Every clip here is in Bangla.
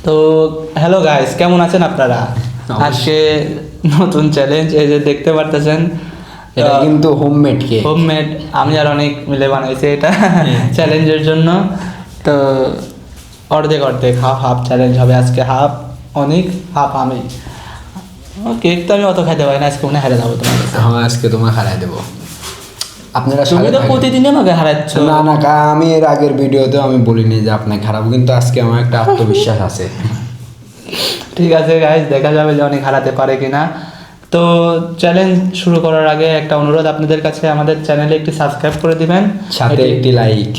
তো হ্যালো গাইস, কেমন আছেন আপনারা? আজকে নতুন চ্যালেঞ্জ, এই যে দেখতে পারতেছেন, এটা কিন্তু হোমমেড কেক। হোমমেড আমি আর অনেক মিলে বানাইছি এটা চ্যালেঞ্জের জন্য। তো অর্ধেক অর্ধেক, হাফ হাফ চ্যালেঞ্জ হবে আজকে। হাফ অনেক, হাফ আমি। কেক তো আমি অত খাইতে পারি না, আজকে মনে হারে যাবো তোমার কাছে। হ্যাঁ, আজকে তোমার হারাই দেবো। আপনারা তুমি তো প্রতিদিনই আমাকে হারাচ্ছ। না না, আমি এর আগের ভিডিওতেও আমি বলিনি যে আপনাকে হারাবো, কিন্তু আজকে আমার একটা আত্মবিশ্বাস আছে। ঠিক আছে গাইজ, দেখা যাবে যে অনেক হারাতে পারে কিনা। তো চ্যালেঞ্জ শুরু করার আগে একটা অনুরোধ আপনাদের কাছে, আমাদের চ্যানেলে একটি সাবস্ক্রাইব করে দিবেন, সাথে একটি লাইক।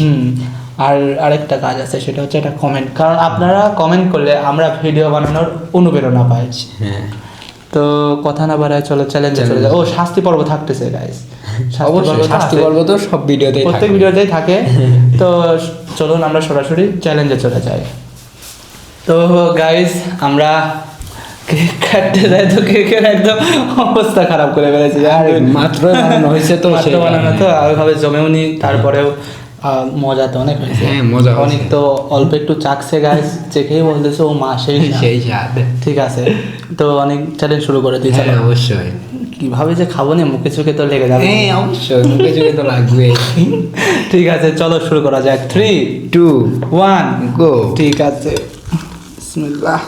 আর আরেকটা কাজ আছে, সেটা হচ্ছে একটা কমেন্ট, কারণ আপনারা কমেন্ট করলে আমরা ভিডিও বানানোর অনুপ্রেরণা পাই। হ্যাঁ, তো কথা না বাড়ায় চলো চ্যালেঞ্জে চলে যাও। ও, শাস্তি পর্ব থাকতেছে গাইজ। অবশ্যই শাস্তি পর্ব তো সব ভিডিওতেই থাকে, প্রত্যেক ভিডিওতেই থাকে। তো চলুন আমরা সরাসরি চ্যালেঞ্জে চলে যাই। তো গাইজ, আমরা কেক কাটতে যাই, তো কেকের একদম অবস্থা খারাপ করে ফেলেছি। আর মাত্র বানানো হয়েছে তো, মাত্র বানানো তো ওইভাবে জমেও নি, তারপরেও মজা তো অনেক হয়েছে। হ্যাঁ, মজা হয়েছে। অনেক তো অল্প একটু চাকছে গাইজ, চেখেই বলতেছে ও মা সেই সেই স্বাদ। ঠিক আছে, তো অনেক চ্যালেঞ্জ শুরু করে দিয়েছে। হ্যাঁ, অবশ্যই। কিভাবে যে খাবো না, মুখে চোখে তো লেগে যাবে। হ্যাঁ, অবশ্যই মুখে চোখে তো লাগবে। ঠিক আছে, চলো শুরু করা যাক। 3, 2, 1 গো। ঠিক আছে, বিসমিল্লাহ।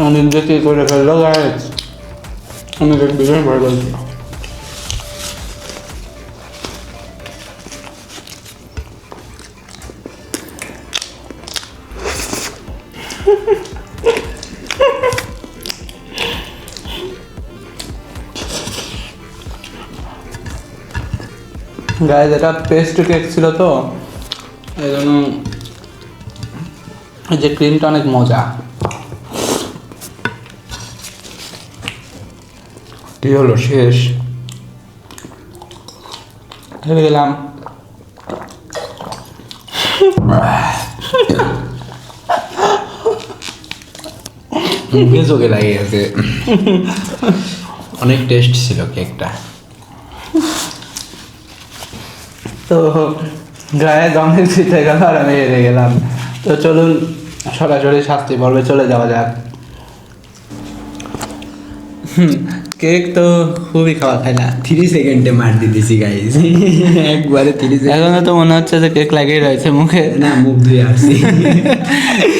অনেক দেখে করে ফেললো গাইজ, অনেক ভীষণ ভয় বলছি। গাইজ, এটা পেস্ট কেক ছিল তো, এই জন্য এই যে ক্রিমটা অনেক মজা। কি হলো, শেষ? হেরে গেলাম। মুখে চোখে লাগে গেছে। অনেক টেস্ট ছিল কেকটা। তো গায়ে অনেক জিতে গেল আর আমি হেরে গেলাম। তো চলুন সরাসরি শাস্তি পর্বে চলে যাওয়া যাক। কেক তো খুবই খাওয়া খাই না। 3 সেকেন্ডে মার দিতেছি গাইস, একবারে 3 সেকেন্ড। এখন তো মনে হচ্ছে যে কেক লাগিয়ে রয়েছে মুখে। না, মুখ ধুয়ে আসছি।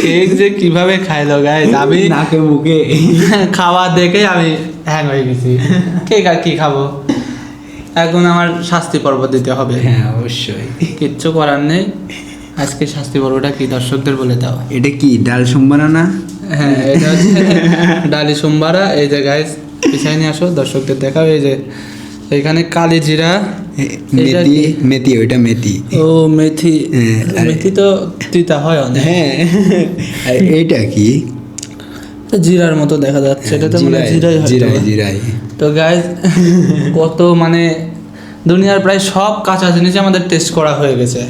কেক যে কিভাবে খাইলো গাইস, আমি নাকে মুখে খাওয়া দেখে আমি হ্যাং হয়ে গেছি। কেক আর কি খাবো, এখন আমার শাস্তি পর্ব দিতে হবে। হ্যাঁ, অবশ্যই। কিচ্ছু করার নেই। আজকে শাস্তি পর্বটা কি দর্শকদের বলে দাও। এটা কি ডাল সম্বানা না? হ্যাঁ এটা হচ্ছে ডালি সোমবারা। এই যে গাইস পিছাই নিয়ে আসো, দর্শকদের দেখাও। এই যে এখানে কালি জিরা, এটা মেথি, কি? মেথি ওইটা মেথি। ও মেথি, হ্যাঁ, আরে- মেথি তো তিতা হয় অনেক। হ্যাঁ আর এইটা কি? জিরার মতো দেখা যাচ্ছে, এটা তো মানে জিরাই হয়তো। জিরাই জিরাই। তো গাইস কত মানে দুনিয়ার প্রায় সব কাঁচা জিনিস আমাদের টেস্ট করা হয়ে গেছে।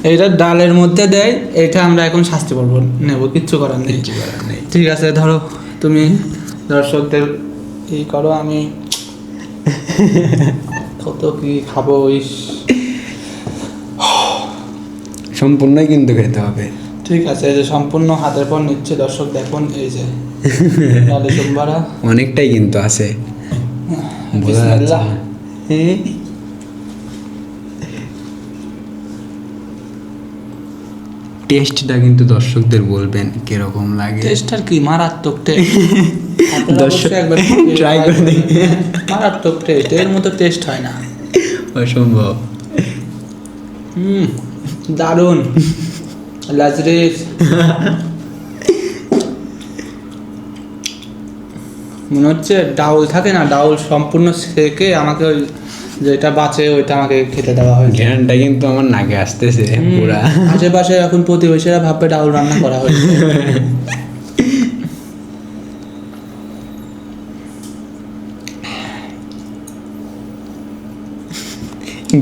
এটা ডালের মধ্যে দেয়, এটা আমরা এখন শাস্তি পর্ব নেব, কিচ্ছু করার নেই। কিচ্ছু করার নেই। ঠিক আছে, ধরো তুমি দর্শকদের ই করো, আমি কত কি খাবো। ইস, সম্পূর্ণই কিন্তু খেতে হবে। ঠিক আছে, এই যে সম্পূর্ণ হাতের পর নিচ্ছে দর্শক দেখুন। এই যে ডালি সোমবারা, অনেকটাই কিন্তু আছে, বোঝা যাচ্ছে বিসমিল্লাহ। না। টেস্টটা কিন্তু দর্শকদের বলবেন কিরকম লাগে। টেস্ট আর কি, মারাত্মক টেস্ট। দর্শক try করে দেখবে। মারাত্মক টেস্ট, এর মতো টেস্ট হয় না। অসম্ভব। দারুণ লাজরিস। মনে হচ্ছে ডাউল থাকে না, ডাউল সম্পূর্ণ সেকে আমাকে ওই যেটা বাঁচে ওইটা আমাকে খেতে দেওয়া হয়েছে। ঘ্রাণটা কিন্তু আমার নাকে আসতেছে পুরা। আশেপাশে এখন প্রতিবেশীরা ভাববে ডাউল রান্না করা হয়েছে।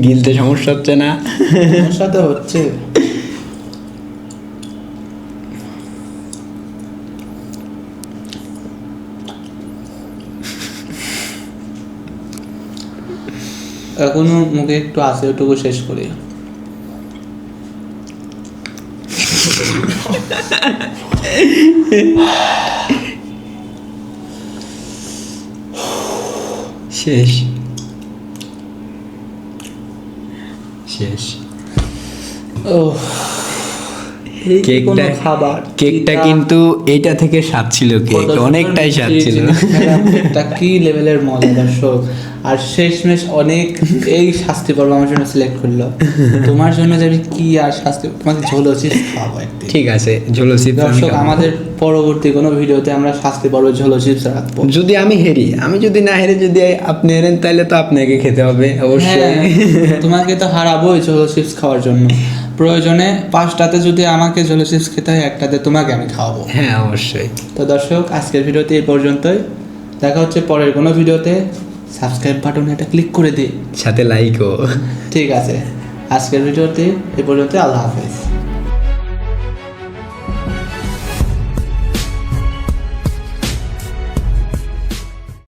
গিলতে সমস্যা হচ্ছে না? সমস্যা তো হচ্ছে। এখনো মুখে একটু আছে, ওটুকু শেষ করি। শেষ শেষ। ও কেকটা খাবার, কেকটা কিন্তু এইটা থেকে স্বাদ ছিল, কেক অনেকটাই স্বাদ ছিল। কেকটা কি লেভেলের মজা দর্শক। আর শেষমেশ অনেক এই শাস্তি পর্ব আমার জন্য সিলেক্ট করলো। তোমার জন্য যে আমি কি আর শাস্তি, তোমাকে ঝোল চিপস খাওয়াবো একদিন। ঠিক আছে, ঝোলো চিপস দর্শক আমাদের পরবর্তী কোনো ভিডিওতে আমরা শাস্তি পর্ব ঝোলো চিপস রাখবো। যদি আমি হেরি, আমি যদি না হেরে যদি আপনি হেরেন তাহলে তো আপনাকে খেতে হবে অবশ্যই। হ্যাঁ, তোমাকে তো হারাবোই ঝোলো চিপস খাওয়ার জন্য। প্রয়োজনে 5টাতে যদি আমাকে ঝোলো চিপস খেতে হয়, 1টাতে তোমাকে আমি খাওয়াবো। হ্যাঁ অবশ্যই। তো দর্শক আজকের ভিডিওতে এই পর্যন্তই। দেখা হচ্ছে পরের কোনো ভিডিওতে। সাবস্ক্রাইব বাটনে এটা ক্লিক করে দিই, সাথে লাইকও। ঠিক আছে। আজকের ভিডিওতে এই পর্যন্ত, আল্লাহ হাফেজ।